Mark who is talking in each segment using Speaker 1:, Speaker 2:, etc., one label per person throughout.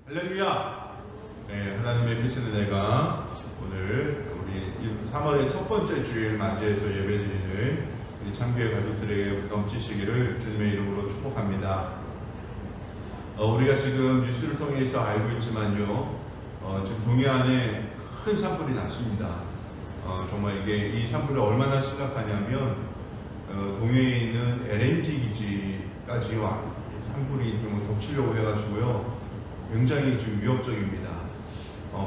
Speaker 1: 할렐루야! 네, 하나님의 크신 은혜가 오늘 우리 3월의 첫 번째 주일 맞이해서 예배드리는 우리 참교회 가족들에게 넘치시기를 주님의 이름으로 축복합니다. 우리가 지금 뉴스를 통해서 알고 있지만요, 지금 동해안에 큰 산불이 났습니다. 정말 이 산불이 얼마나 심각하냐면 동해에 있는 LNG 기지까지 산불이 좀 덮치려고 해가지고요. 굉장히 지금 위협적입니다.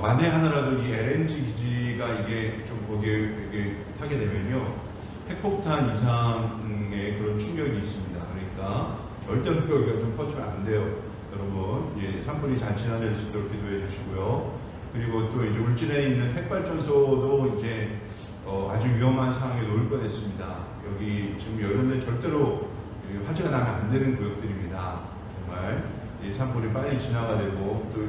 Speaker 1: 만에 하나라도 이 LNG 기지가 이게 좀 거기에 타게 되면요, 핵폭탄 이상의 그런 충격이 있습니다. 그러니까 절대로 여기가 좀 퍼지면 안 돼요. 여러분, 산불이 잘 진화될 수 있도록 기도해 주시고요. 그리고 또 이제 울진에 있는 핵발전소도 이제 아주 위험한 상황에 놓일 뻔했습니다. 여기 지금 이런데 절대로 화재가 나면 안 되는 구역들입니다. 정말. 이 산불이 빨리 진화가 되고 또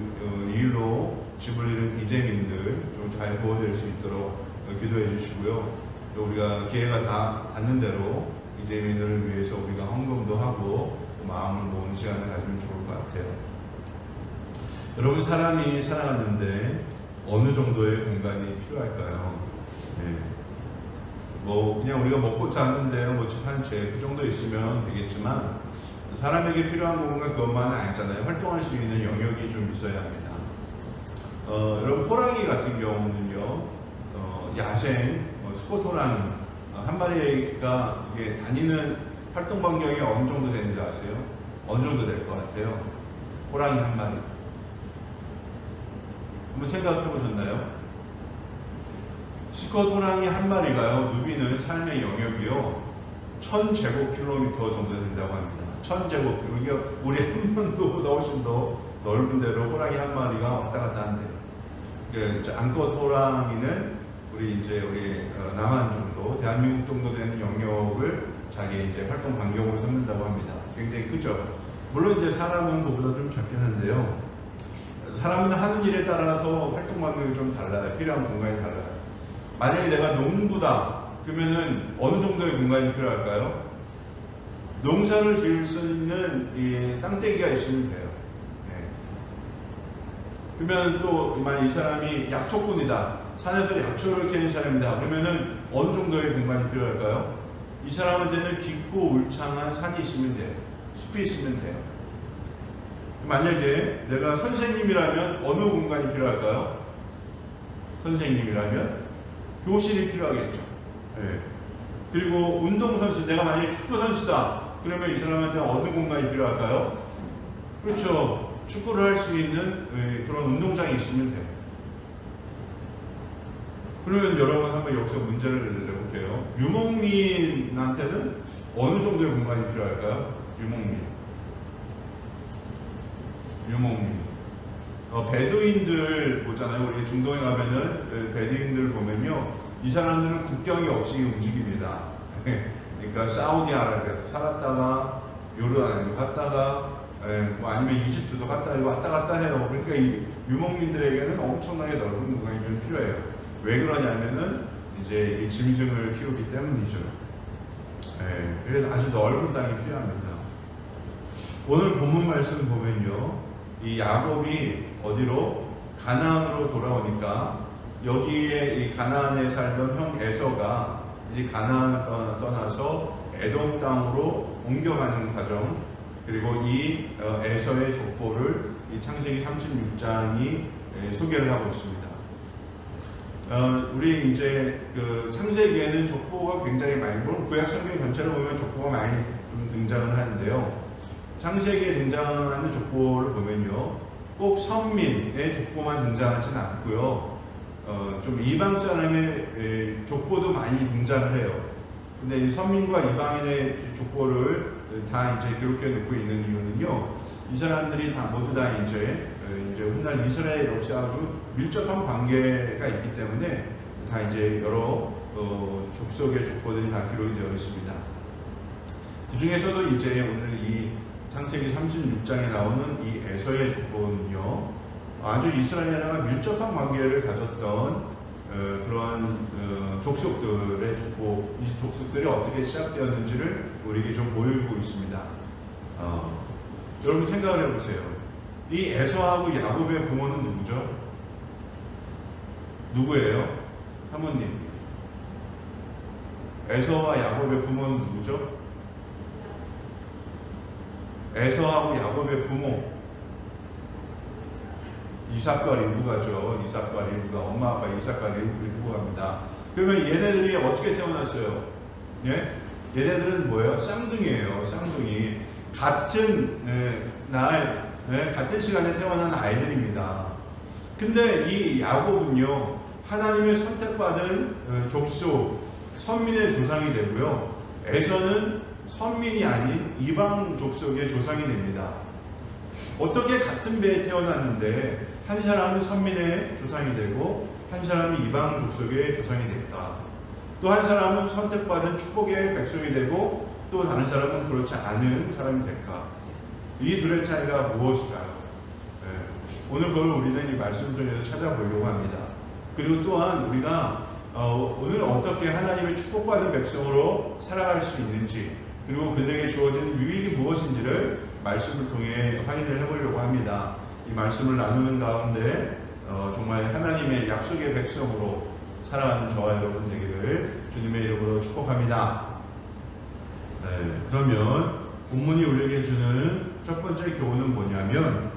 Speaker 1: 이 일로 집을 잃은 이재민들 좀 잘 보호될 수 있도록 기도해 주시고요. 또 우리가 기회가 다 닿는 대로 이재민을 위해서 우리가 헌금도 하고 마음을 모으는 시간을 가지면 좋을 것 같아요. 여러분, 사람이 살아가는데 어느 정도의 공간이 필요할까요? 그냥 우리가 먹고 자는데 집 한 채 그 정도 있으면 되겠지만 사람에게 필요한 공간 그것만은 아니잖아요. 활동할 수 있는 영역이 좀 있어야 합니다. 여러분, 호랑이 같은 경우는요, 야생 수컷 호랑이 한 마리가 이게 다니는 활동 반경이 어느 정도 되는지 아세요? 어느 정도 될 것 같아요? 호랑이 한 마리. 한번 생각해 보셨나요? 수컷 호랑이 한 마리가요, 누비는 삶의 영역이요, 1000제곱킬로미터 정도 된다고 합니다. 1000제곱킬로미터. 이게 우리 한 번도 훨씬 더 넓은 데로 호랑이 한 마리가 왔다 갔다 한대요. 암컷 호랑이는 우리 남한 정도, 대한민국 정도 되는 영역을 자기 활동 반경으로 삼는다고 합니다. 굉장히 크죠. 물론 사람은 그보다 좀 작긴 한데요. 사람은 하는 일에 따라서 활동 반경이 좀 달라요. 필요한 공간이 달라요. 만약에 내가 농부다 그러면은 어느 정도의 공간이 필요할까요? 농사를 지을 수 있는 이 땅대기가 있으면 돼요. 그러면 또 만약 이 사람이 약초꾼이다, 산에서 약초를 캐는 사람이다 그러면은 어느 정도의 공간이 필요할까요? 이 사람한테는 깊고 울창한 산이 있으면 돼요. 숲이 있으면 돼요. 만약에 내가 선생님이라면 어느 공간이 필요할까요? 선생님이라면 교실이 필요하겠죠. 그리고 운동선수, 내가 만약에 축구선수다 그러면 이 사람한테 어느 공간이 필요할까요? 그렇죠. 축구를 할 수 있는 그런 운동장이 있으면 돼요. 그러면 여러분 한번 여기서 문제를 내볼게요. 유목민한테는 어느 정도의 공간이 필요할까요? 유목민. 베두인들 보잖아요. 우리 중동에 가면은 베두인들 보면요, 이 사람들은 국경이 없이 움직입니다. 그러니까 사우디아라비아도 살았다가 요르단에도 갔다가 아니면 이집트도 왔다 갔다 해요. 그러니까 이 유목민들에게는 엄청나게 넓은 공간이 좀 필요해요. 왜 그러냐면은 이 짐승을 키우기 때문이죠. 그래서 아주 넓은 땅이 필요합니다. 오늘 본문 말씀 보면요, 이 야곱이 어디로? 가나안으로 돌아오니까 여기에 이 가나안에 살던 형 에서가 이제 가나안을 떠나서 에돔 땅으로 옮겨가는 과정, 그리고 이 에서의 족보를 이 창세기 36장이 소개를 하고 있습니다. 우리 그 창세기에는 족보가 굉장히 많이, 물론 구약 성경 전체를 보면 족보가 많이 좀 등장을 하는데요. 창세기에 등장하는 족보를 보면요, 꼭 선민의 족보만 등장하지는 않고요, 좀 이방 사람의 족보도 많이 등장을 해요. 근데 이 선민과 이방인의 족보를 다 기록해 놓고 있는 이유는요, 이 사람들이 모두 다 훗날 이스라엘 역사 아주 밀접한 관계가 있기 때문에 다 여러 족속의 족보들이 다 기록이 되어 있습니다. 그 중에서도 오늘 이 창세기 36장에 나오는 이 에서의 족보는요, 아주 이스라엘과 밀접한 관계를 가졌던 그런 족속들의 족보, 이 족속들이 어떻게 시작되었는지를 우리에게 좀 보여주고 있습니다. 여러분 생각을 해보세요. 이 에서하고 야곱의 부모는 누구죠? 누구예요? 사모님. 에서와 야곱의 부모는 누구죠? 에서하고 야곱의 부모. 이삭과 리브가죠. 이삭과 리브가, 엄마 아빠 이삭과 리브가입니다. 그러면 얘네들이 어떻게 태어났어요? 예? 얘네들은 뭐예요? 쌍둥이에요. 쌍둥이. 같은 날, 같은 시간에 태어난 아이들입니다. 근데 이 야곱은요, 하나님의 선택받은 족속, 선민의 조상이 되고요. 에서는 선민이 아닌 이방 족속의 조상이 됩니다. 어떻게 같은 배에 태어났는데 한 사람은 선민의 조상이 되고 한 사람은 이방 족속의 조상이 될까? 또 한 사람은 선택받은 축복의 백성이 되고 또 다른 사람은 그렇지 않은 사람이 될까? 이 둘의 차이가 무엇일까요? 오늘 그걸 우리는 이 말씀 중에서 찾아보려고 합니다. 그리고 또한 우리가 오늘 어떻게 하나님의 축복받은 백성으로 살아갈 수 있는지, 그리고 그들에게 주어지는 유익이 무엇인지를 말씀을 통해 확인을 해보려고 합니다. 이 말씀을 나누는 가운데 정말 하나님의 약속의 백성으로 살아가는 저와 여러분 되기를 주님의 이름으로 축복합니다. 그러면 본문이 우리에게 주는 첫 번째 교훈은 뭐냐면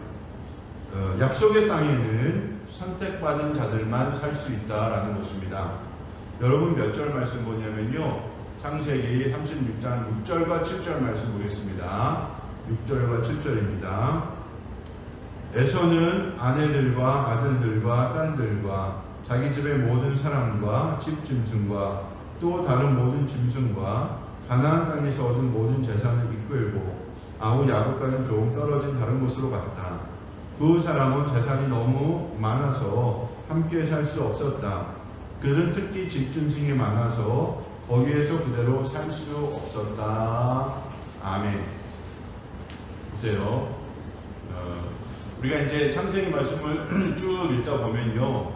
Speaker 1: 약속의 땅에는 선택받은 자들만 살 수 있다라는 것입니다. 여러분 몇 절 말씀 보냐면요, 창세기 36장 6절과 7절 말씀 보겠습니다. 6절과 7절입니다. 에서는 아내들과 아들들과 딸들과 자기 집의 모든 사람과 집 짐승과 또 다른 모든 짐승과 가나안 땅에서 얻은 모든 재산을 이끌고 아우 야곱과는 조금 떨어진 다른 곳으로 갔다. 두 사람은 재산이 너무 많아서 함께 살 수 없었다. 그들은 특히 집 짐승이 많아서 거기에서 그대로 살 수 없었다. 아멘. 보세요. 우리가 이제 창세기 말씀을 쭉 읽다 보면요,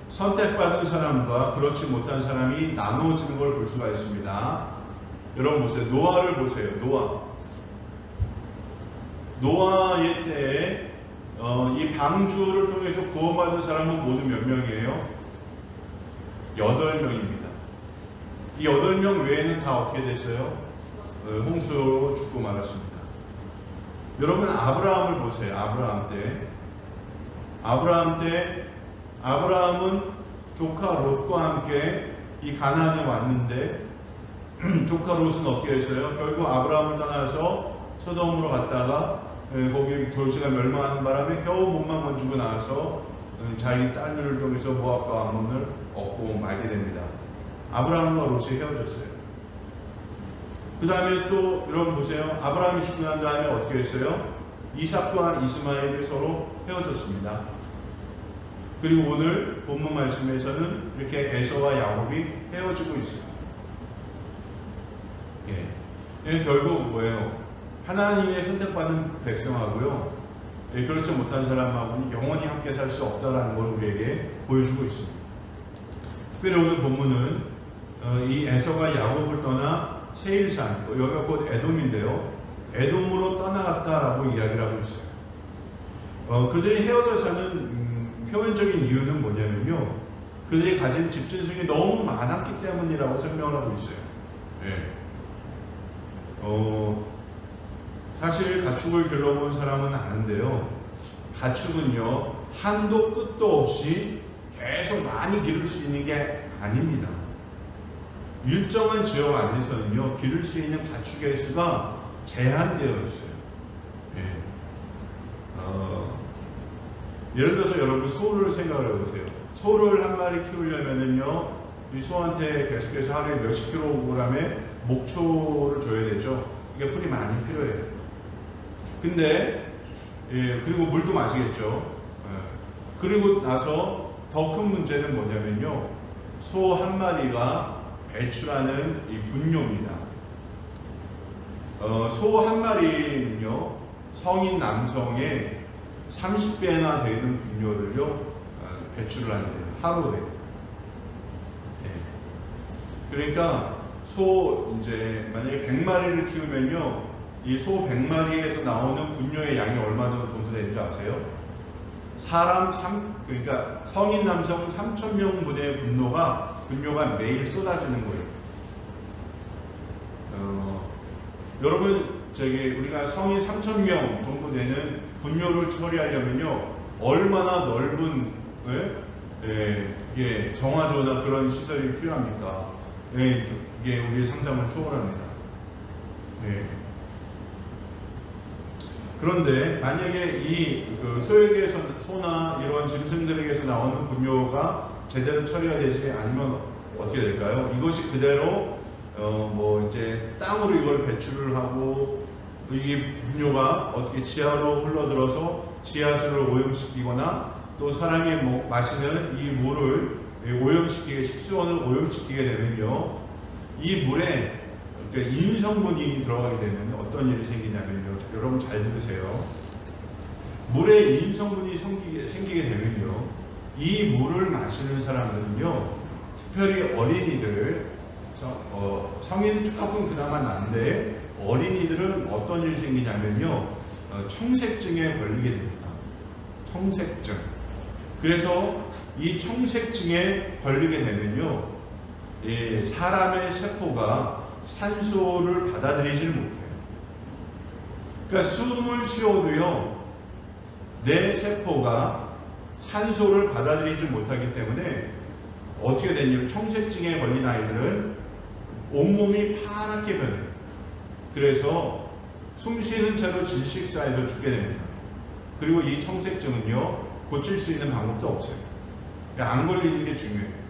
Speaker 1: 선택받은 사람과 그렇지 못한 사람이 나누어지는 걸 볼 수가 있습니다. 여러분 보세요. 노아를 보세요. 노아의 때에 이 방주를 통해서 구원받은 사람은 모두 몇 명이에요? 8명입니다. 이 8명 외에는 다 어떻게 됐어요? 홍수로 죽고 말았습니다. 여러분 아브라함을 보세요. 아브라함 때 아브라함은 조카 롯과 함께 이 가나안에 왔는데 조카 롯은 어떻게 했어요? 결국 아브라함을 떠나서 소돔으로 갔다가 거기 돌시가 멸망하는 바람에 겨우 몸만 건지고 나와서 자기 딸들을 통해서 모압과 암몬을 얻고 말게 됩니다. 아브라함과 롯이 헤어졌어요. 그 다음에 또 여러분 보세요. 아브라함이 죽고 난 다음에 어떻게 했어요? 이삭과 이스마엘이 서로 헤어졌습니다. 그리고 오늘 본문 말씀에서는 이렇게 에서와 야곱이 헤어지고 있습니다. 결국 뭐예요? 하나님의 선택받은 백성하고요, 그렇지 못한 사람하고는 영원히 함께 살 수 없다라는 걸 우리에게 보여주고 있습니다. 특별히 오늘 본문은 이 에서가 야곱을 떠나 세일산, 여기가 곧 에돔인데요, 에돔으로 떠나갔다라고 이야기를 하고 있어요. 그들이 헤어져 사는 표면적인 이유는 뭐냐면요, 그들이 가진 집짐승이 너무 많았기 때문이라고 설명을 하고 있어요. 사실 가축을 길러본 사람은 아는데요, 가축은요 한도 끝도 없이 계속 많이 기를 수 있는 게 아닙니다. 일정한 지역 안에서는요 기를 수 있는 가축의 수가 제한되어 있어요. 예를 들어서 여러분 소를 생각을 해보세요. 소를 한 마리 키우려면은요, 이 소한테 계속해서 하루에 몇십 킬로그램의 목초를 줘야 되죠. 이게 풀이 많이 필요해요. 근데 그리고 물도 마시겠죠. 그리고 나서 더 큰 문제는 뭐냐면요, 소 한 마리가 배출하는 이 분뇨입니다. 소 한 마리는요 성인 남성의 30배나 되는 분뇨를요 배출을 한대요, 하루에. 그러니까 소 이제 만약에 100마리를 키우면요 이 소 100마리에서 나오는 분뇨의 양이 얼마 정도 되는지 아세요? 그러니까 성인 남성 3,000명분의 분뇨가 매일 쏟아지는 거예요. 여러분, 우리가 성인 3,000명 정도 되는 분뇨를 처리하려면요, 얼마나 넓은, 이게 정화조나 그런 시설이 필요합니까? 이게 우리의 상상을 초월합니다. 그런데 만약에 소나 이런 짐승들에게서 나오는 분뇨가 제대로 처리가 되지 않으면 어떻게 될까요? 이것이 그대로 이제 땅으로 이걸 배출을 하고, 이 분뇨가 어떻게 지하로 흘러들어서 지하수를 오염시키거나, 또 사람이 마시는 이 물을 식수원을 오염시키게 되면요, 이 물에 인성분이 들어가게 되면 어떤 일이 생기냐면요, 여러분 잘 들으세요. 물에 인성분이 생기게 되면요, 이 물을 마시는 사람들은요, 특별히 어린이들, 성인은 조금 그나마 난데, 어린이들은 어떤 일이 생기냐면요, 청색증에 걸리게 됩니다. 청색증. 그래서 이 청색증에 걸리게 되면요, 사람의 세포가 산소를 받아들이질 못해요. 그러니까 숨을 쉬어도요, 내 세포가 산소를 받아들이지 못하기 때문에 어떻게 되냐면, 청색증에 걸린 아이들은 온몸이 파랗게 변해요. 그래서 숨 쉬는 채로 질식사에서 죽게 됩니다. 그리고 이 청색증은요, 고칠 수 있는 방법도 없어요. 그러니까 안 걸리는 게 중요해요.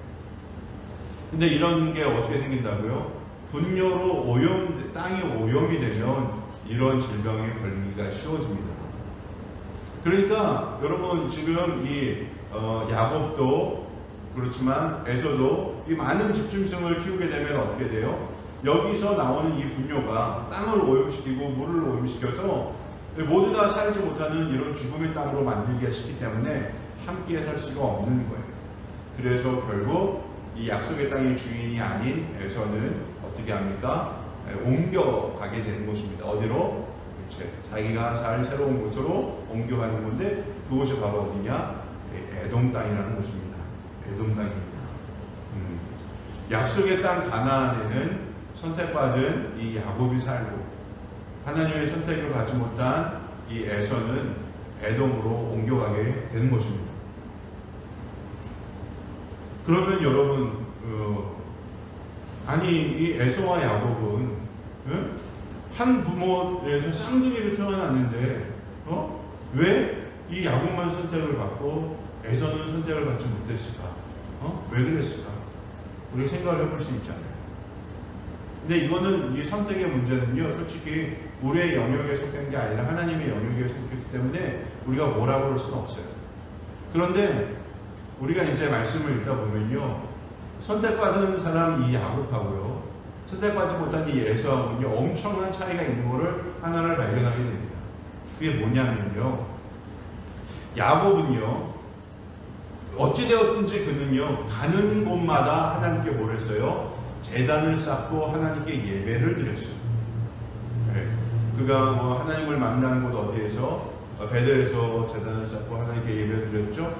Speaker 1: 근데 이런 게 어떻게 생긴다고요? 분뇨로 땅이 오염이 되면 이런 질병에 걸리기가 쉬워집니다. 그러니까 여러분, 지금 이 야곱도 그렇지만 에서도 이 많은 집짐승을 키우게 되면 어떻게 돼요? 여기서 나오는 이 분뇨가 땅을 오염시키고 물을 오염시켜서 모두 다 살지 못하는 이런 죽음의 땅으로 만들기가 쉽기 때문에 함께 살 수가 없는 거예요. 그래서 결국 이 약속의 땅의 주인이 아닌 에서는 어떻게 합니까? 옮겨가게 되는 것입니다. 어디로? 자기가 살 새로운 곳으로 옮겨가는 건데, 그곳이 바로 어디냐? 에돔 땅이라는 곳입니다. 에돔 땅입니다. 약속의 땅 가나안에는 선택받은 이 야곱이 살고, 하나님의 선택을 받지 못한 이 에서는 에돔으로 옮겨가게 되는 것입니다. 그러면 여러분, 이 에서와 야곱은 한 부모에서 쌍둥이로 태어났는데 왜 이 야곱만 선택을 받고 에서는 선택을 받지 못했을까? 왜 그랬을까? 우리 생각을 해볼 수 있잖아요. 근데 이거는 이 선택의 문제는요, 솔직히 우리의 영역에 속한 게 아니라 하나님의 영역에 속했기 때문에 우리가 뭐라고 할 수는 없어요. 그런데 우리가 이제 말씀을 읽다 보면요, 선택받은 사람 이 야곱하고요, 선택받지 못한 이 에서하고는요, 엄청난 차이가 있는 것을 하나를 발견하게 됩니다. 그게 뭐냐면요, 야곱은요, 어찌되었든지 그는요, 가는 곳마다 하나님께 뭘 했어요? 제단을 쌓고 하나님께 예배를 드렸어요. 그가 하나님을 만난 곳 어디에서? 베델에서 제단을 쌓고 하나님께 예배를 드렸죠.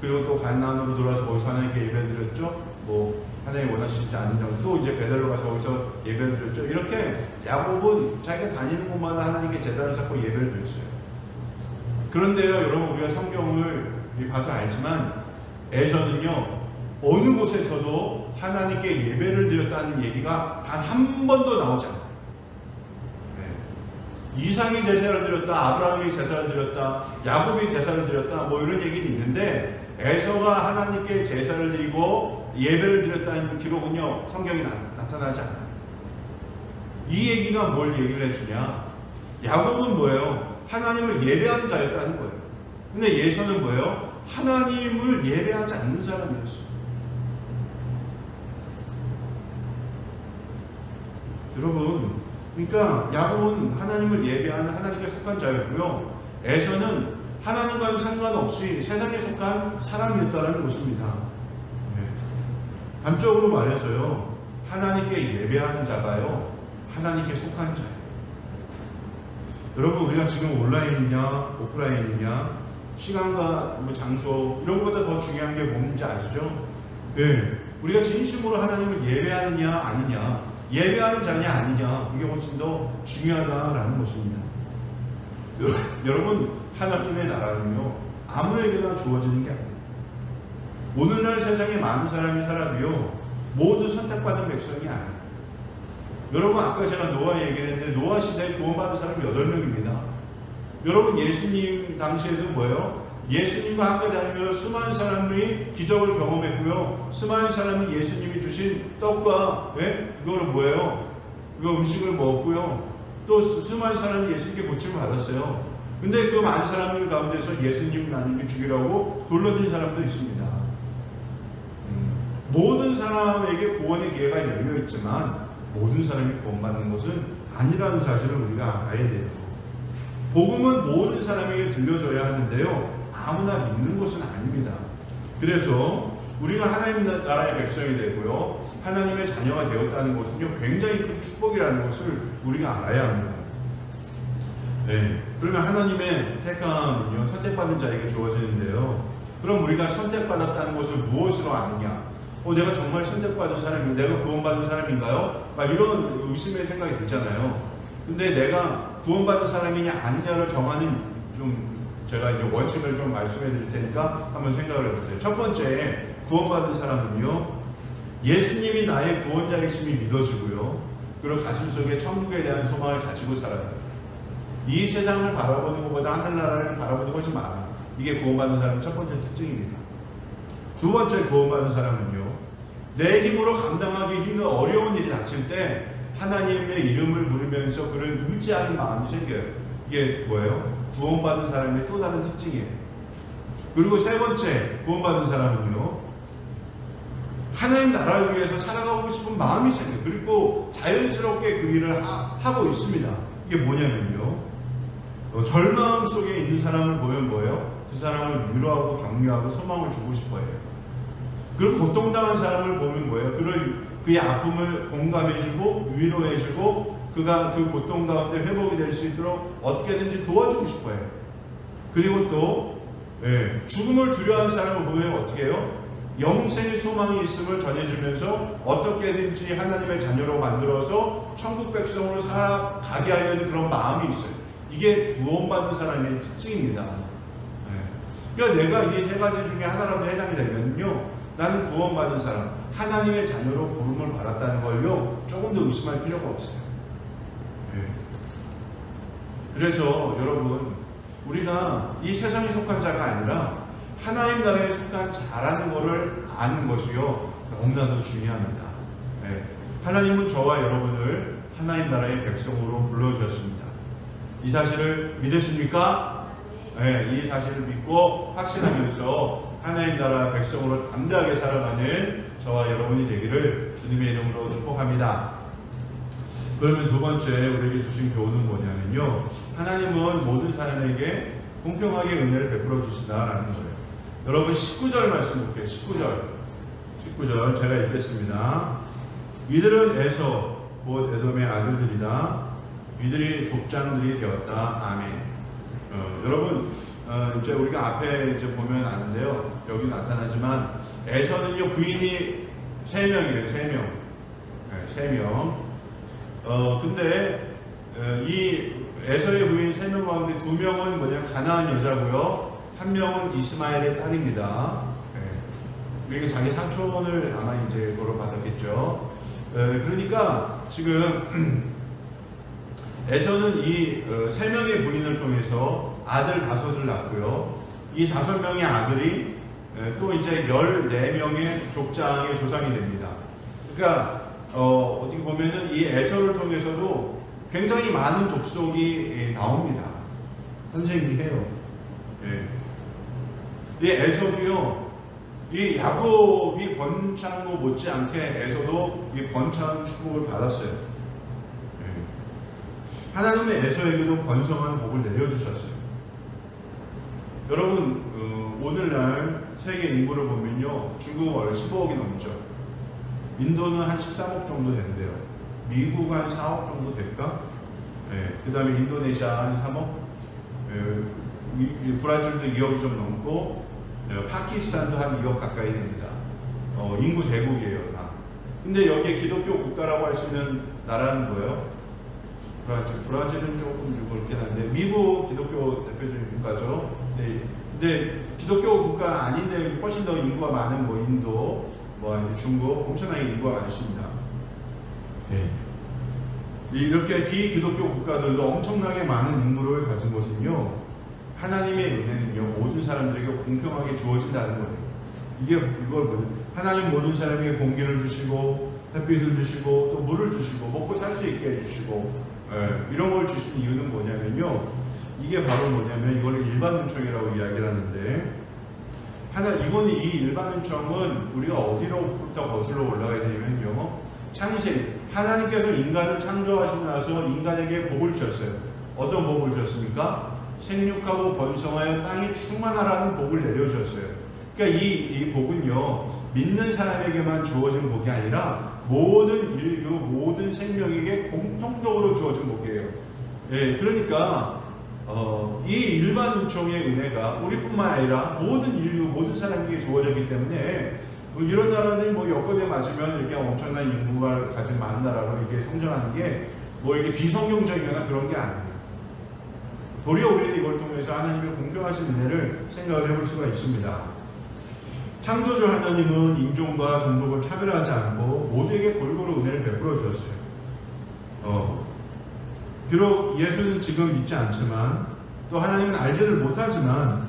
Speaker 1: 그리고 또 가나안으로 돌아와서 거기서 하나님께 예배를 드렸죠. 하나님 원하시지 않는 정도, 또 이제 베델로 가서 거기서 예배를 드렸죠. 이렇게 야곱은 자기가 다니는 곳마다 하나님께 제단을 쌓고 예배를 드렸어요. 그런데요, 여러분, 우리가 성경을 봐서 알지만 에서는요, 어느 곳에서도 하나님께 예배를 드렸다는 얘기가 단 한 번도 나오지 않아요. 이삭이 제사를 드렸다, 아브라함이 제사를 드렸다, 야곱이 제사를 드렸다, 이런 얘기는 있는데, 에서가 하나님께 제사를 드리고 예배를 드렸다는 기록은요, 성경에 나타나지 않아요. 이 얘기가 뭘 얘기를 해주냐? 야곱은 뭐예요? 하나님을 예배하는 자였다는 거예요. 근데 에서는 뭐예요? 하나님을 예배하지 않는 사람이었어요. 여러분, 그러니까 야곱은 하나님을 예배하는 하나님께 속한 자였고요, 에서는 하나님과는 상관없이 세상에 속한 사람이었다는 것입니다. 단적으로 말해서요, 하나님께 예배하는 자가요, 하나님께 속한 자예요. 여러분, 우리가 지금 온라인이냐 오프라인이냐, 시간과 뭐 장소 이런 것보다 더 중요한 게 뭔지 아시죠? 네, 우리가 진심으로 하나님을 예배하느냐 아니냐, 예배하는 자냐 아니냐, 그게 훨씬 더 중요하다라는 것입니다. 여러분, 하나님의 나라는요 아무에게나 주어지는 게 아니에요. 오늘날 세상에 많은 사람이 살아도요 모두 선택받은 백성이 아니에요. 여러분, 아까 제가 노아 얘기를 했는데 노아 시대에 구원받은 사람이 8명입니다. 여러분, 예수님 당시에도 뭐예요? 예수님과 함께 다니면서 수많은 사람들이 기적을 경험했고요, 수많은 사람이 예수님이 주신 떡과 이거를 뭐예요? 이거 음식을 먹었고요, 또 수많은 사람이 예수님께 고침을 받았어요. 근데 그 많은 사람들 가운데서 예수님 나님이 죽이라고 돌려준 사람도 있습니다. 모든 사람에게 구원의 기회가 열려 있지만 모든 사람이 구원받는 것은 아니라는 사실을 우리가 알아야 돼요. 복음은 모든 사람에게 들려줘야 하는데요, 아무나 믿는 것은 아닙니다. 그래서 우리가 하나님 나라의 백성이 되고요, 하나님의 자녀가 되었다는 것은요 굉장히 큰 축복이라는 것을 우리가 알아야 합니다. 네, 그러면 하나님의 택함은요 선택받은 자에게 주어지는데요, 그럼 우리가 선택받았다는 것을 무엇으로 아느냐? 내가 정말 선택받은 사람인가요? 내가 구원받은 사람인가요? 막 이런 의심의 생각이 들잖아요. 근데 내가 구원받은 사람이냐 아니냐를 정하는 제가 이제 원칙을 좀 말씀해 드릴 테니까 한번 생각을 해보세요. 첫 번째, 구원받은 사람은요 예수님이 나의 구원자이심이 믿어지고요, 그리고 가슴속에 천국에 대한 소망을 가지고 살아요. 이 세상을 바라보는 것보다 하늘나라를 바라보는 것이 많아. 이게 구원받는 사람의 첫 번째 특징입니다. 두 번째, 구원받는 사람은요 내 힘으로 감당하기 힘든 어려운 일이 닥칠 때 하나님의 이름을 부르면서 그를 의지하는 마음이 생겨요. 이게 뭐예요? 구원받은 사람의 또 다른 특징이에요. 그리고 세 번째, 구원받은 사람은요 하나님 나라를 위해서 살아가고 싶은 마음이 생겨요. 그리고 자연스럽게 그 일을 하고 있습니다. 이게 뭐냐면요, 절망 속에 있는 사람을 보면 뭐예요? 그 사람을 위로하고 격려하고 소망을 주고 싶어해요. 그리고 고통당한 사람을 보면 뭐예요? 그의 아픔을 공감해주고 위로해주고 그가 그 고통 가운데 회복이 될 수 있도록 어떻게든지 도와주고 싶어요. 그리고 또 죽음을 두려워하는 사람을 보면 어떻게 해요? 영생의 소망이 있음을 전해주면서 어떻게든지 하나님의 자녀로 만들어서 천국 백성으로 살아가게 하려는 그런 마음이 있어요. 이게 구원받은 사람의 특징입니다. 그러니까 내가 이 세 가지 중에 하나라도 해당이 되면요 나는 구원받은 사람, 하나님의 자녀로 부름을 받았다는 걸요 조금 더 의심할 필요가 없어요. 그래서 여러분, 우리가 이 세상에 속한 자가 아니라 하나님 나라에 속한 자라는 것을 아는 것이요 너무나도 중요합니다. 하나님은 저와 여러분을 하나님 나라의 백성으로 불러주셨습니다. 이 사실을 믿으십니까? 이 사실을 믿고 확신하면서 하나님 나라 백성으로 담대하게 살아가는 저와 여러분이 되기를 주님의 이름으로 축복합니다. 그러면 두 번째 우리에게 주신 교훈은 뭐냐면요, 하나님은 모든 사람에게 공평하게 은혜를 베풀어 주신다라는 거예요. 여러분 19절 말씀 볼게요. 19절 제가 읽겠습니다. 이들은 에서 곧 에돔의 아들들이다. 이들이 족장들이 되었다. 아멘. 여러분 이제 우리가 앞에 이제 보면 아는데요, 여기 나타나지만 에서는요 부인이 3명이에요. 3명. 근데 이 에서의 부인 3명 가운데 2명은 뭐냐, 가나안 여자고요, 1명은 이스마엘의 딸입니다. 그러니까 자기 사촌을 아마 이제 그걸 받았겠죠. 그러니까 지금 에서는 이 3명의 부인을 통해서 아들 5을 낳고요. 이 5명의 아들이 또 이제 14명의 족장의 조상이 됩니다. 그러니까 어떻게 보면은 이 에서를 통해서도 굉장히 많은 족속이 나옵니다. 선생님이 해요. 이 에서도요, 이 야곱이 번창한 거 못지않게 에서도 이 번창한 축복을 받았어요. 하나님의 에서에게도 번성한 복을 내려주셨어요. 여러분 오늘날 세계 인구를 보면요, 중국은 원래 15억이 넘죠. 인도는 한 13억 정도 된대요. 미국은 한 4억 정도 될까? 그 다음에 인도네시아 한 3억, 브라질도 2억이 좀 넘고, 파키스탄도 한 2억 가까이 됩니다. 인구 대국이에요, 다. 근데 여기에 기독교 국가라고 할 수 있는 나라는 뭐예요? 브라질은 조금 그렇긴 한데, 미국 기독교 대표적인 국가죠. 네. 근데 기독교 국가 아닌데 훨씬 더 인구가 많은 뭐 인도, 뭐 중국, 엄청나게 인구가 많습니다. 네. 이렇게 비기독교 국가들도 엄청나게 많은 인구를 가진 것은요, 하나님의 은혜는요, 모든 사람들에게 공평하게 주어진다는 거예요. 이걸 뭐냐? 하나님 모든 사람에게 공기를 주시고, 햇빛을 주시고, 또 물을 주시고, 먹고 살 수 있게 해주시고, 이런 걸 주신 이유는 뭐냐면요, 이게 바로 뭐냐면, 이걸 일반 은총이라고 이야기를 하는데, 이건 이 일반 은총은 우리가 어디로부터 거슬러 올라가야 되냐면요, 창세, 하나님께서 인간을 창조하시고 나서 인간에게 복을 주셨어요. 어떤 복을 주셨습니까? 생육하고 번성하여 땅이 충만하라는 복을 내려주셨어요. 그러니까 이 복은요, 믿는 사람에게만 주어진 복이 아니라 모든 인류, 모든 생명에게 공통적으로 주어진 복이에요. 예, 그러니까 이 일반 은총의 은혜가 우리뿐만 아니라 모든 인류, 모든 사람에게 주어졌기 때문에 이런 나라들 뭐 여건에 맞으면 이렇게 엄청난 인구가 가진 많은 나라로 이렇게 성장하는 게 뭐 이게 비성경적이거나 그런 게 아니에요. 도리어 우리는 이걸 통해서 하나님의 공평하신 은혜를 생각을 해볼 수가 있습니다. 창조주 하나님은 인종과 종족을 차별하지 않고 모두에게 골고루 은혜를 베풀어 주셨어요. 비록 예수는 지금 믿지 않지만, 또 하나님은 알지를 못하지만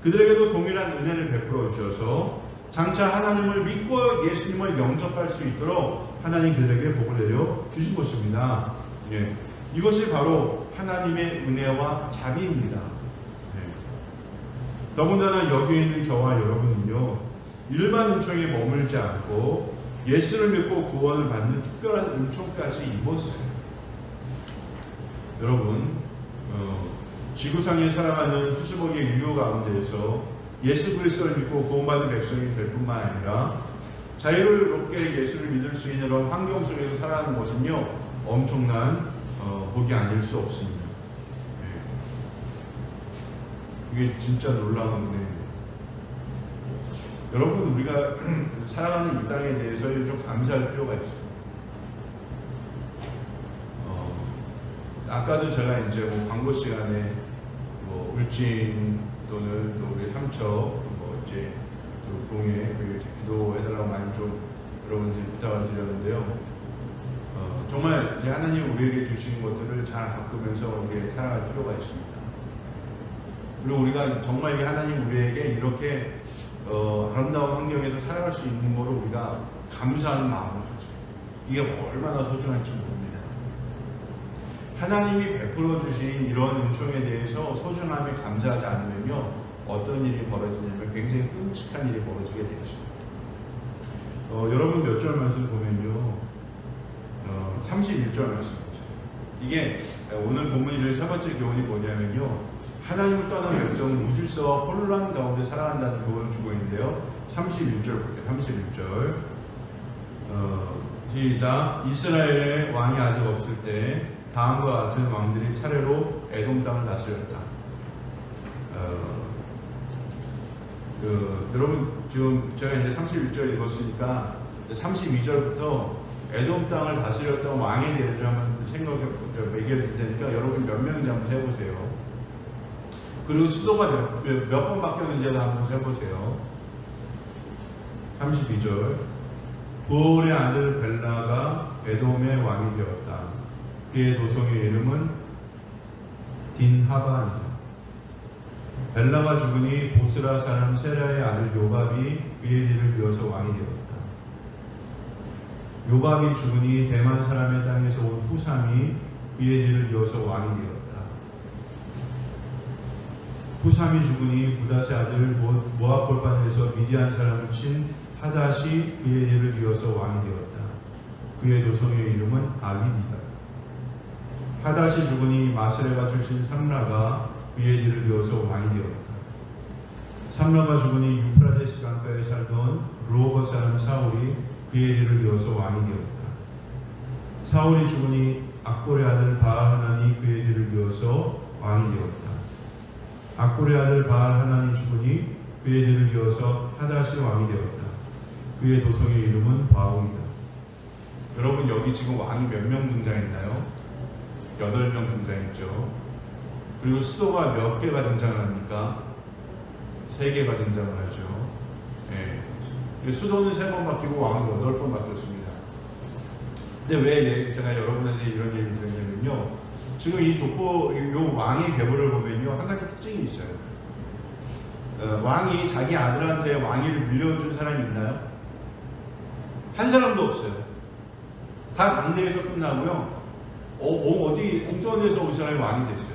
Speaker 1: 그들에게도 동일한 은혜를 베풀어 주셔서 장차 하나님을 믿고 예수님을 영접할 수 있도록 하나님 그들에게 복을 내려 주신 것입니다. 예. 이것이 바로 하나님의 은혜와 자비입니다. 예. 더군다나 여기에 있는 저와 여러분은요, 일반 은총에 머물지 않고 예수를 믿고 구원을 받는 특별한 은총까지 입었어요. 여러분, 지구상에 살아가는 수십억의 인류 가운데에서 예수 그리스도를 믿고 구원받은 백성이 될 뿐만 아니라 자유롭게 예수를 믿을 수 있는 그런 환경 속에서 살아가는 것은요, 엄청난 복이 아닐 수 없습니다. 이게 진짜 놀라운 은혜입니다. 여러분, 우리가 살아가는 이 땅에 대해서 좀 감사할 필요가 있어요. 아까도 제가 이제 뭐 광고 시간에 뭐 울진 또는 또 우리 삼척 뭐 이제 또 동해 여기서 기도해달라고 많이 좀 여러분들이 부탁을 드렸는데요. 정말 하나님 우리에게 주신 것들을 잘 바꾸면서 우리가 살아갈 필요가 있습니다. 그리고 우리가 정말 하나님 우리에게 이렇게 아름다운 환경에서 살아갈 수 있는 거로 우리가 감사하는 마음을 가져요. 이게 얼마나 소중할지 모릅니다. 하나님이 베풀어 주신 이런 은총에 대해서 소중함에 감사하지 않으면요, 어떤 일이 벌어지냐면 굉장히 끔찍한 일이 벌어지게 되겠습니다. 여러분 몇 절 말씀 보면요, 31절 말씀 보세요. 이게 오늘 본문 중에 세 번째 교훈이 뭐냐면요, 하나님을 떠난 백성은 무질서와 혼란 가운데 살아간다는 교훈을 주고 있는데요. 31절 볼게요. 31절 시작. 이스라엘의 왕이 아직 없을 때 다음과 같은 왕들이 차례로 에돔 땅을 다스렸다. 여러분 지금 제가 이제 31절 읽었으니까 32절부터 에돔 땅을 다스렸던 왕에 대해서 한번 얘기해 테니까 여러분 몇 명인지 한번 해보세요. 그리고 수도가 몇 번 바뀌었는지 한번 해보세요. 32절. 부올의 아들 벨라가 에돔의 왕이 되었다. 그의 도성의 이름은 딘하바이다. 벨라가 죽으니 보스라 사람 세라의 아들 요밥이 그의 뒤를 이어서 왕이 되었다. 요밥이 죽으니 대만 사람의 땅에서 온 후삼이 그의 뒤를 이어서 왕이 되었다. 후삼이 죽으니 부닷의 아들 모압 골반에서 미디안 사람을 친 하닷이 그의 뒤를 이어서 왕이 되었다. 그의 조성의 이름은 아비디다. 하닷이 죽으니 마스레가 출신 삼라가 그의 뒤를 이어서 왕이 되었다. 삼라가 죽으니 유프라데스 강가에 살던 루오버 사람 사울이 그의 뒤를 이어서 왕이 되었다. 사울이 죽으니 악볼의 아들 바알 하나니 그의 뒤를 악볼의 아들 바알 하나니 죽으니 그의 뒤를 이어서 하닷이 왕이 되었다. 그의 도성의 이름은 바울이다. 여러분 여기 지금 왕이 몇 명 등장했나요? 8명 등장했죠. 그리고 수도가 몇 개가 등장을 합니까? 3개가 등장을 하죠. 예. 수도는 3번 바뀌고 왕은 8번 바뀌었습니다. 근데 왜 제가 여러분한테 이런 얘기를 드렸냐면요. 지금 이 요 왕의 계보를 보면요. 한 가지 특징이 있어요. 왕이 자기 아들한테 왕위를 물려준 사람이 있나요? 한 사람도 없어요. 다 당대에서 끝나고요. 어디 엉뚱한 데서 온 사람이 왕이 됐어요.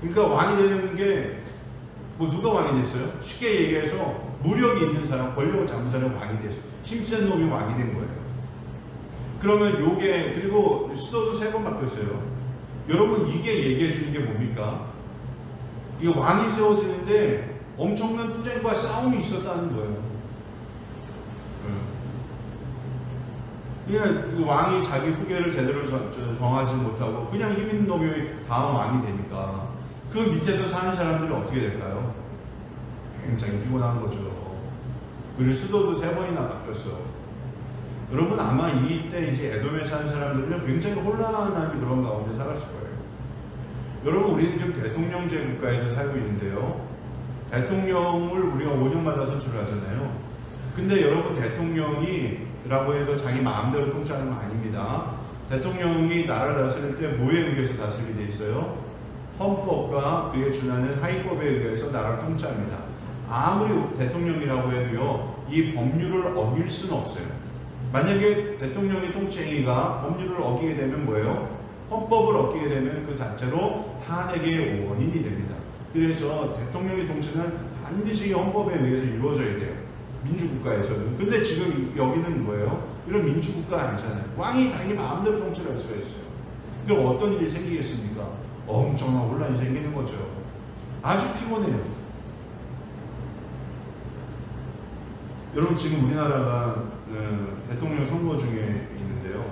Speaker 1: 그러니까 왕이 되는 게 뭐 누가 왕이 됐어요? 쉽게 얘기해서 무력이 있는 사람, 권력을 잡은 사람이 왕이 됐어요. 힘센 놈이 왕이 된 거예요. 그러면 요게 그리고 수도도 3번 바뀌었어요. 여러분 이게 얘기해 주는 게 뭡니까? 이 왕이 세워지는데 엄청난 투쟁과 싸움이 있었다는 거예요. 그러니까 왕이 자기 후계를 제대로 정하지 못하고 그냥 힘 있는 놈이 다음 왕이 되니까 그 밑에서 사는 사람들이 어떻게 될까요? 굉장히 피곤한 거죠. 그리고 수도도 3번이나 바뀌었어. 여러분 아마 이때 이제 에돔에 사는 사람들은 굉장히 혼란한 그런 가운데 살았을 거예요. 여러분 우리는 지금 대통령제 국가에서 살고 있는데요. 대통령을 우리가 5년마다 선출을 하잖아요. 근데 여러분 대통령이라고 해서 자기 마음대로 통치하는 거 아닙니다. 대통령이 나라를 다스릴 때 뭐에 의해서 다스리게 돼 있어요? 헌법과 그에 준하는 하위법에 의해서 나라를 통치합니다. 아무리 대통령이라고 해도요, 이 법률을 어길 수는 없어요. 만약에 대통령의 통치행위가 법률을 어기게 되면 뭐예요? 헌법을 어기게 되면 그 자체로 탄핵의 원인이 됩니다. 그래서 대통령의 통치는 반드시 헌법에 의해서 이루어져야 돼요. 민주국가에서는. 근데 지금 여기는 뭐예요? 이런 민주국가 아니잖아요. 왕이 자기 마음대로 통치를 할 수가 있어요. 그럼 어떤 일이 생기겠습니까? 엄청난 혼란이 생기는 거죠. 아주 피곤해요. 여러분 지금 우리나라가 대통령 선거 중에 있는데요.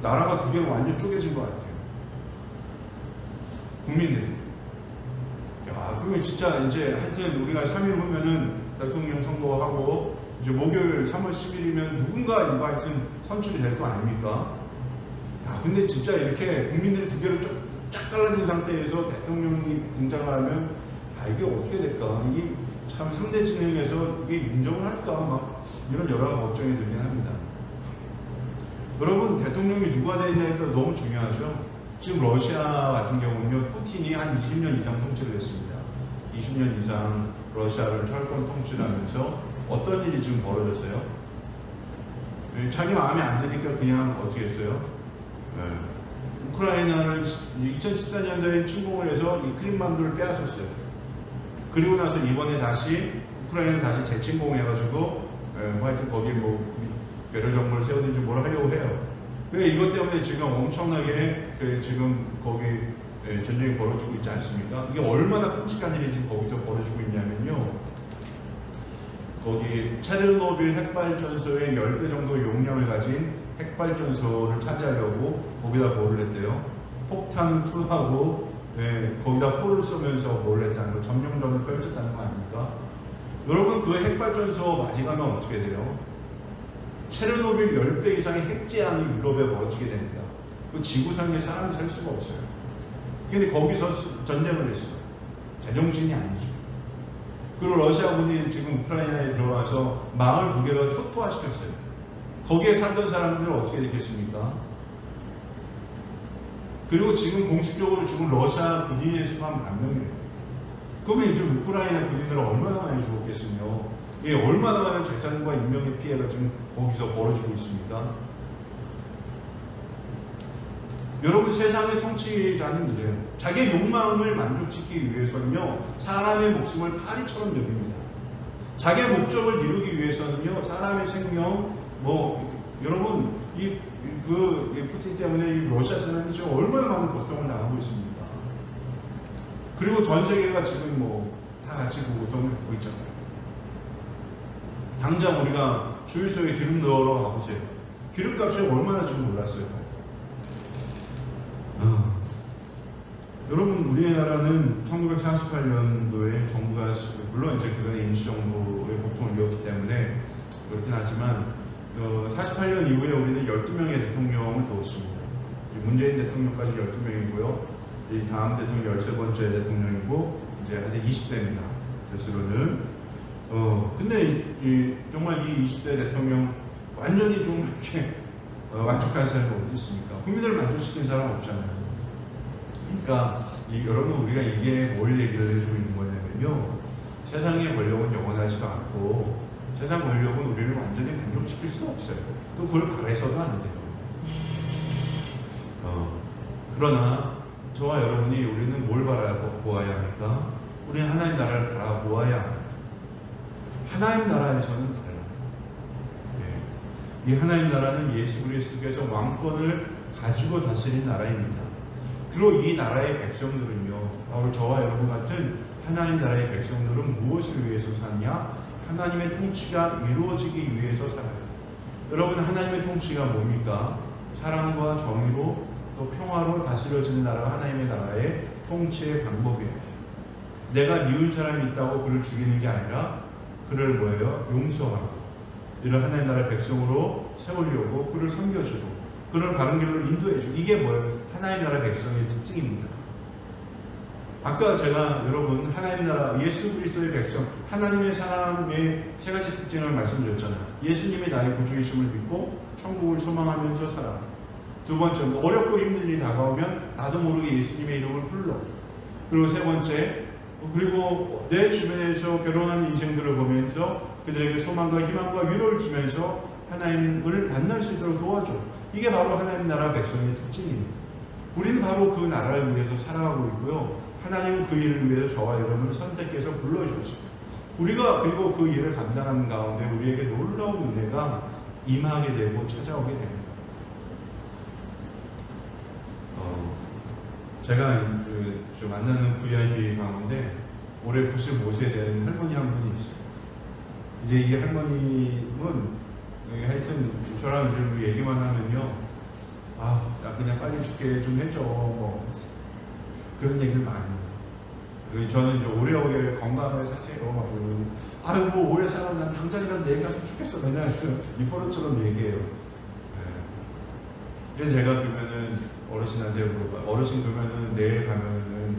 Speaker 1: 나라가 2개로 완전 쪼개진 것 같아요. 국민들이. 야, 그러면 진짜 이제 하여튼 우리가 3일 후면은 대통령 선거하고 이제 목요일 3월 10일이면 누군가 하여튼 선출이 될 거 아닙니까? 야, 근데 진짜 이렇게 국민들이 2개로 쫙 갈라진 상태에서 대통령이 등장을 하면 이게 어떻게 될까? 이게 참 상대 진영에서 이게 인정을 할까? 막 이런 여러 가지 걱정이 들긴 합니다. 여러분 대통령이 누가 되느냐가 너무 중요하죠. 지금 러시아 같은 경우는요, 푸틴이 한 20년 이상 통치를 했습니다. 20년 이상 러시아를 철권 통치를 하면서 어떤 일이 지금 벌어졌어요? 자기 마음에 안 드니까 그냥 어떻게 했어요? 우크라이나를 2014년도에 침공을 해서 이 크림반도를 빼앗았어요. 그리고 나서 이번에 다시 우크라이나를 다시 재침공해가지고 하여튼 거기 뭐 괴뢰 정보를 세우든지 뭘 하려고 해요. 그러니까 이것 때문에 지금 엄청나게 지금 거기 전쟁이 벌어지고 있지 않습니까? 이게 얼마나 끔찍한 일이 지금 거기서 벌어지고 있냐면요. 거기 체르노빌 핵발전소의 10배 정도 용량을 가진 핵발전소를 차지하려고 거기다 뭐를 했대요? 폭탄 투하고 거기다 포를 쏘면서 뭘 했다는 거, 점령전을 펼쳤다는 거 아닙니까? 여러분 그 핵발전소 맞이 가면 어떻게 돼요? 체르노빌 10배 이상의 핵재앙이 유럽에 벌어지게 됩니다. 그 지구상에 사람이 살 수가 없어요. 근데 거기서 전쟁을 했어요. 제정신이 아니죠. 그리고 러시아군이 지금 우크라이나에 들어와서 마을 2개를 초토화시켰어요. 거기에 살던 사람들은 어떻게 됐겠습니까? 그리고 지금 공식적으로 지금 러시아 군인의 수가 10,000명이에요. 그러면 이제 우크라이나 군인들은 얼마나 많이 죽었겠으며, 이게 얼마나 많은 재산과 인명의 피해가 지금 거기서 벌어지고 있습니까? 여러분 세상의 통치자는 이래요. 자기의 욕망을 만족시키기 위해서는요, 사람의 목숨을 파리처럼 여깁니다. 자기의 목적을 이루기 위해서는요, 사람의 생명, 여러분 푸틴 때문에 이 러시아 사람이 지금 얼마나 많은 고통을 당하고 있습니까? 그리고 전 세계가 지금 다 같이 그 고통을 겪고 있잖아요. 당장 우리가 주유소에 기름 넣으러 가보세요. 기름값이 얼마나 지금 올랐어요. 여러분, 우리나라는 1948년도에 정부가 물론 이제 그전에 임시정부의 보통을 이었기 때문에 그렇긴 하지만 48년 이후에 우리는 12명의 대통령을 두었습니다. 문재인 대통령까지 12명이고요. 이 다음 대통령 13번째 대통령이고 이제 하여튼 20대입니다. 대수로는 근데 정말 이 20대 대통령 완전히 좀 이렇게 만족하는 사람이 어디 있습니까? 국민들을 만족시키는 사람 없잖아요. 그러니까 여러분, 우리가 이게 뭘 얘기를 해주고 있는 거냐면요, 세상의 권력은 영원하지가 않고 세상 권력은 우리를 완전히 만족시킬 수가 없어요. 또 그걸 바라서도 안 돼요. 그러나 저와 여러분이 우리는 뭘 바라보아야 합니까? 우리는 하나님 나라를 바라보아야 합니다. 하나님 나라에서는 달라요. 이 하나님 나라는 예수 그리스도께서 왕권을 가지고 다스린 나라입니다. 그리고 이 나라의 백성들은요, 바로 저와 여러분 같은 하나님 나라의 백성들은 무엇을 위해서 사냐? 하나님의 통치가 이루어지기 위해서 살아요. 여러분, 하나님의 통치가 뭡니까? 사랑과 정의로 또 평화로 다스려지는 나라가 하나님의 나라의 통치의 방법이에요. 내가 미운 사람이 있다고 그를 죽이는 게 아니라 그를 뭐예요? 용서하고 이런 하나님 나라의 백성으로 세우려고 그를 섬겨주고 그를 바른 길로 인도해주고, 이게 뭐예요? 하나님 나라 백성의 특징입니다. 아까 제가 여러분 하나님 나라 예수 그리스도의 백성 하나님의 사람의 세 가지 특징을 말씀드렸잖아요. 예수님이 나의 구주이심을 믿고 천국을 소망하면서 살아. 두 번째, 어렵고 힘든 일이 다가오면 나도 모르게 예수님의 이름을 불러. 그리고 세 번째, 그리고 내 주변에서 결혼하는 인생들을 보면서 그들에게 소망과 희망과 위로를 주면서 하나님을 만날 수 있도록 도와줘. 이게 바로 하나님 나라 백성의 특징이에요. 우리는 바로 그 나라를 위해서 살아가고 있고요. 하나님은 그 일을 위해서 저와 여러분을 선택해서 불러주셨어요. 우리가 그리고 그 일을 감당하는 가운데 우리에게 놀라운 은혜가 임하게 되고 찾아오게 됩니다. 제가 만나는 VIP 가운데 올해 95세 된 할머니 한 분이 있어요. 이제 이 할머님은 하여튼 저랑 좀 얘기만 하면요, 나 그냥 빨리 죽게 좀 해줘, 뭐 그런 얘기를 많이 해요. 저는 이제 오래오래 건강하게 사세요 막 이러고, 아유 뭐 오래 살아, 난 당장이라도 내일 갔으면 좋겠어, 맨날 입버릇처럼 얘기해요. 그래서 제가 그러면은 어르신한테 물어봐. 어르신 그러면은 내일 가면은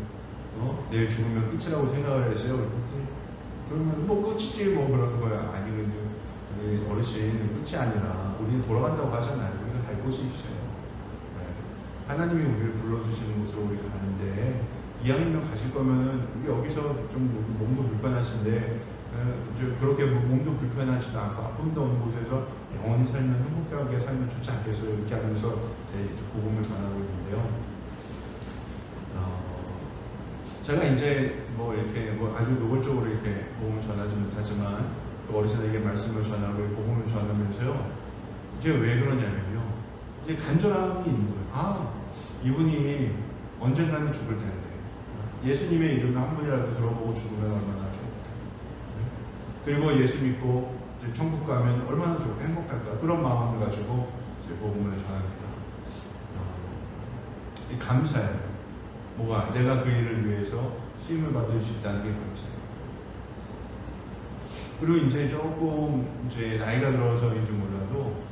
Speaker 1: 내일 죽으면 끝이라고 생각을 했어요. 그러면 뭐 끝이지 뭐 그러는 거야. 아니거든요. 우리 어르신 끝이 아니라 우리는 돌아간다고 하잖아요. 우리가 갈 곳이 있어요. 하나님이 우리를 불러주시는 곳으로 우리가 가는데 이왕이면 가실 거면은 우리 여기서 좀 몸도 불편하신데 그렇게 몸도 불편하지도 않고 아픔도 없는 곳에서 영원히 살면 행복하게 살면 좋지 않겠어요? 이렇게 하면서 제 복음을 전하고 있는데요. 제가 이제 뭐 이렇게 뭐 아주 노골적으로 이렇게 복음을 전하지 못하지만 그 어르신에게 말씀을 전하고 복음을 전하면서요. 이게 왜 그러냐면요. 이제 간절함이 있는 거예요. 이분이 언젠가는 죽을 텐데 예수님의 이름을 한 번이라도 들어보고 죽으면 얼마나 좋을까. 그리고 예수 믿고 이제 천국 가면 얼마나 좋고 행복할까. 그런 마음을 가지고 이제 복음을 전합니다. 감사해요. 뭐가 내가 그 일을 위해서 쓰임을 받을 수 있다는 게 감사해요. 그리고 이제 조금 이제 나이가 들어서인지 몰라도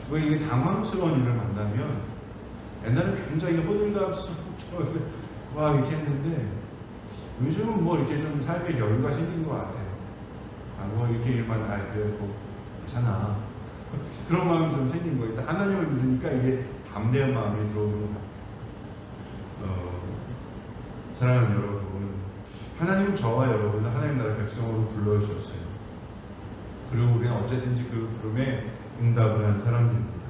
Speaker 1: 뭐 이게 당황스러운 일을 만나면 옛날에 굉장히 호들갑스럽게 막 이렇게 했는데 요즘은 뭐 이렇게 좀 삶의 여유가 생긴 것 같아요. 뭐 이렇게 일만 그래도 괜찮아. 그런 마음이 좀 생긴 거예요. 하나님을 믿으니까 이게 담대한 마음이 들어오는 것 같아요. 사랑하는 여러분, 하나님은 저와 여러분을 하나님 나라 백성으로 불러주셨어요. 그리고 우리는 언제든지 그 부름에 응답을 한 사람들입니다.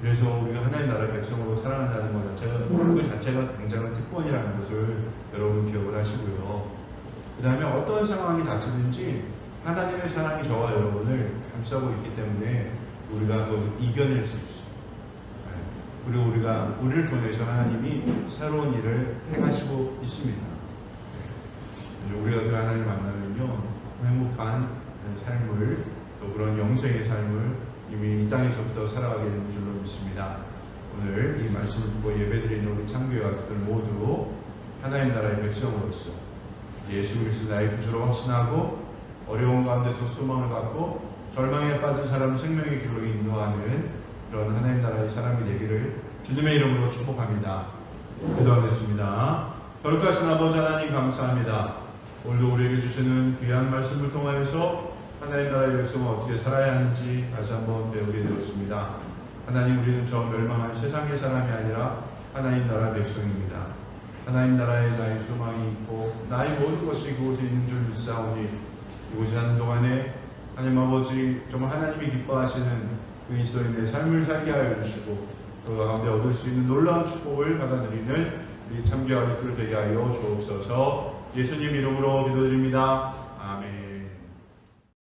Speaker 1: 그래서 우리가 하나님 나라 백성으로 살아간다는 것 자체가 그 자체가 굉장한 특권이라는 것을 여러분 기억을 하시고요. 그 다음에 어떤 상황이 닥치든지 하나님의 사랑이 저와 여러분을 감싸고 있기 때문에 우리가 그것을 이겨낼 수 있어요. 그리고 우리가 우리를 통해서 하나님이 새로운 일을 행하시고 있습니다. 우리가 그 하나님을 만나면요, 행복한 삶을 또 그런 영생의 삶을 이미 이 땅에서부터 살아가게 되는 줄로 믿습니다. 오늘 이 말씀을 듣고 예배드리는 우리 참교회 가족들 모두 하나님 나라의 백성으로서 예수 그리스도 나의 구주로 확신하고 어려운 가운데서 소망을 갖고 절망에 빠진 사람 생명의 길로 인도하는 그런 하나님 나라의 사람이 되기를 주님의 이름으로 축복합니다. 기도하겠습니다. 거룩하신 아버지 하나님 감사합니다. 오늘도 우리에게 주시는 귀한 말씀을 통하여서 하나님 나라의 백성은 어떻게 살아야 하는지 다시 한번 배우게 되었습니다. 하나님, 우리는 저 멸망한 세상의 사람이 아니라 하나님 나라 백성입니다. 하나님 나라에 나의 소망이 있고 나의 모든 것이 그곳에 있는 줄 믿사오니 이곳에 사는 동안에 하나님 아버지 정말 하나님이 기뻐하시는 그리스도인의 삶을 살게 하여 주시고 그 가운데 얻을 수 있는 놀라운 축복을 받아들이는 우리 참교회 가족들 되게 하여 주옵소서. 예수님 이름으로 기도드립니다.